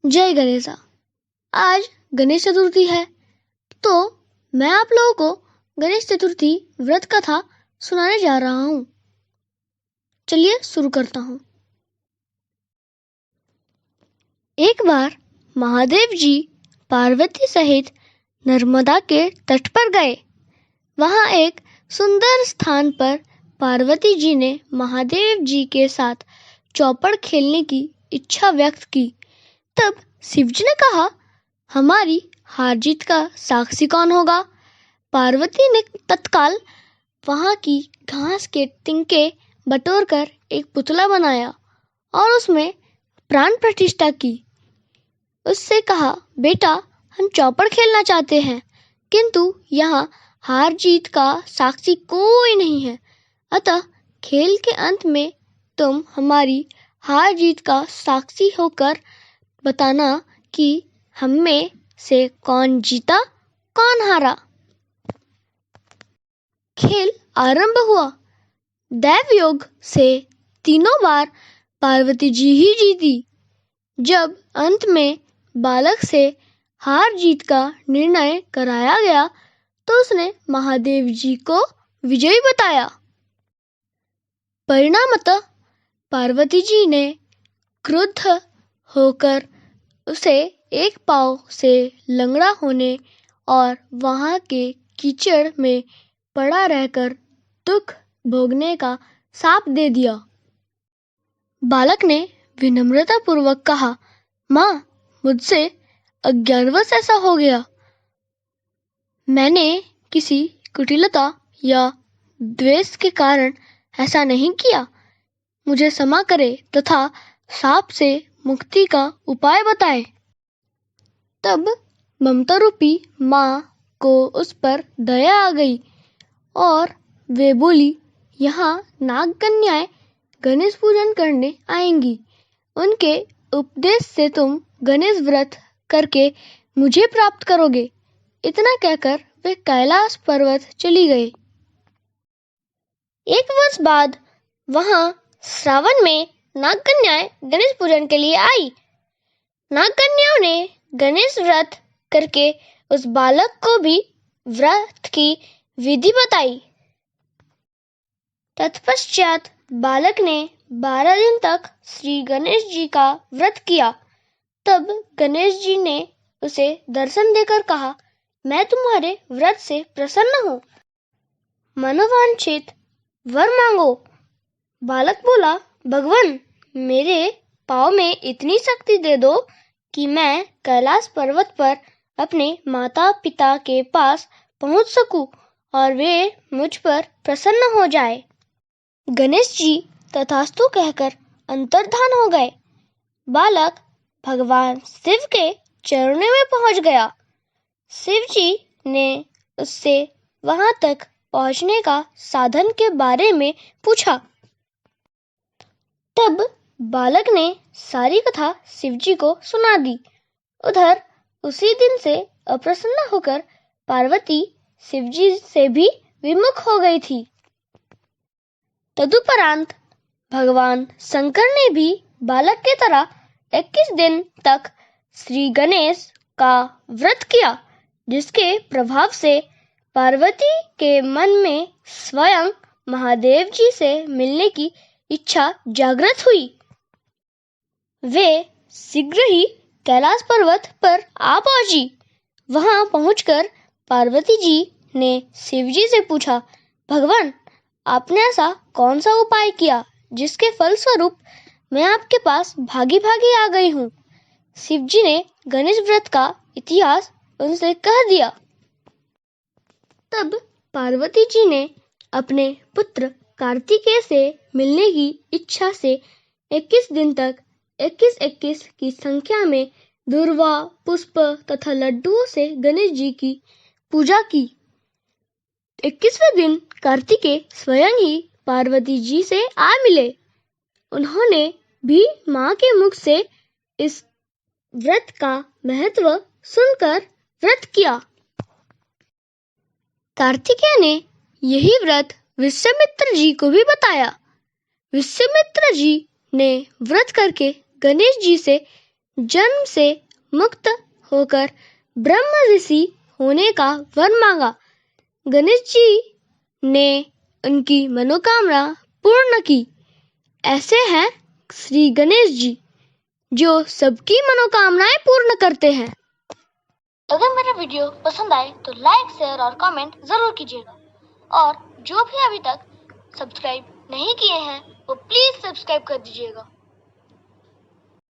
जय गणेशा। आज गणेश चतुर्थी है, तो मैं आप लोगों को गणेश चतुर्थी व्रत कथा सुनाने जा रहा हूँ। चलिए शुरू करता हूँ। एक बार महादेव जी पार्वती सहित नर्मदा के तट पर गए। वहाँ एक सुंदर स्थान पर पार्वती जी ने महादेव जी के साथ चौपड़ खेलने की इच्छा व्यक्त की। तब शिवजी ने कहा, हमारी हार जीत का साक्षी कौन होगा? पार्वती ने तत्काल वहां की घास के तिनके बटोरकर एक पुतला बनाया और उसमें प्राण प्रतिष्ठा की। उससे कहा, बेटा, हम चौपड़ खेलना चाहते हैं, किंतु यहाँ हार जीत का साक्षी कोई नहीं है, अतः खेल के अंत में तुम हमारी हार जीत का साक्षी होकर बताना कि हम में से कौन जीता कौन हारा। खेल आरंभ हुआ। दैव योग से तीनों बार पार्वती जी ही जीती। जब अंत में बालक से हार जीत का निर्णय कराया गया तो उसने महादेव जी को विजयी बताया। परिणामतः पार्वती जी ने क्रुद्ध होकर उसे एक पांव से लंगड़ा होने और वहां के कीचड़ में पड़ा रहकर दुख भोगने का शाप दे दिया। बालक ने विनम्रता पूर्वक कहा, माँ, मुझसे अज्ञानवश ऐसा हो गया। मैंने किसी कुटिलता या द्वेष के कारण ऐसा नहीं किया। मुझे क्षमा करे तथा शाप से मुक्ति का उपाय बताए। तब ममता रूपी माँ को उस पर दया आ गई और वे बोली, यहाँ नाग कन्याएं गणेश पूजन करने आएंगी। उनके उपदेश से तुम गणेश व्रत करके मुझे प्राप्त करोगे। इतना कहकर वे कैलाश पर्वत चली गई। एक वर्ष बाद वहां श्रावण में नाग कन्याएं गणेश पूजन के लिए आई। नाग कन्याओं ने गणेश व्रत करके उस बालक को भी व्रत की विधि बताई। तत्पश्चात बालक ने 12 दिन तक श्री गणेश जी का व्रत किया। तब गणेश जी ने उसे दर्शन देकर कहा, मैं तुम्हारे व्रत से प्रसन्न हूँ, मनोवांछित वर मांगो। बालक बोला, भगवान, मेरे पाँव में इतनी शक्ति दे दो कि मैं कैलाश पर्वत पर अपने माता पिता के पास पहुंच सकूं और वे मुझ पर प्रसन्न हो जाए। गणेश जी तथास्तु कहकर अंतर्धान हो गए। बालक भगवान शिव के चरणों में पहुंच गया। शिव जी ने उससे वहां तक पहुंचने का साधन के बारे में पूछा। तब बालक ने सारी कथा शिवजी को सुना दी। उधर उसी दिन से अप्रसन्न होकर पार्वती शिवजी से भी विमुख हो गई थी। तदुपरांत भगवान शंकर ने भी बालक की तरह 21 दिन तक श्री गणेश का व्रत किया, जिसके प्रभाव से पार्वती के मन में स्वयं महादेव जी से मिलने की इच्छा जागृत हुई। वे शीघ्र ही कैलाश पर्वत पर आ पहुंची। वहां पहुंचकर पार्वती जी ने शिवजी से पूछा, भगवान, आपने ऐसा कौन सा उपाय किया जिसके फलस्वरूप मैं आपके पास भागी भागी आ गई हूँ? शिवजी ने गणेश व्रत का इतिहास उनसे कह दिया। तब पार्वती जी ने अपने पुत्र कार्तिकेय से मिलने की इच्छा से 21 दिन तक 21-21 की संख्या में दूर्वा, पुष्प तथा लड्डुओं से गणेश जी की पूजा की। 21वें दिन कार्तिकेय स्वयं ही पार्वती जी से आ मिले। उन्होंने भी माँ के मुख से इस व्रत का महत्व सुनकर व्रत किया। कार्तिकेय ने यही व्रत विश्वामित्र जी को भी बताया। विश्वामित्र जी ने व्रत करके गणेश जी से जन्म से मुक्त होकर ब्रह्म ऋषि होने का वर मांगा। गणेश जी ने उनकी मनोकामना पूर्ण की। ऐसे हैं श्री गणेश जी, जो सबकी मनोकामनाएं पूर्ण करते हैं। अगर मेरा वीडियो पसंद आए तो लाइक, शेयर और कमेंट जरूर कीजिएगा। और जो भी अभी तक सब्सक्राइब नहीं किए हैं वो प्लीज सब्सक्राइब कर दीजिएगा।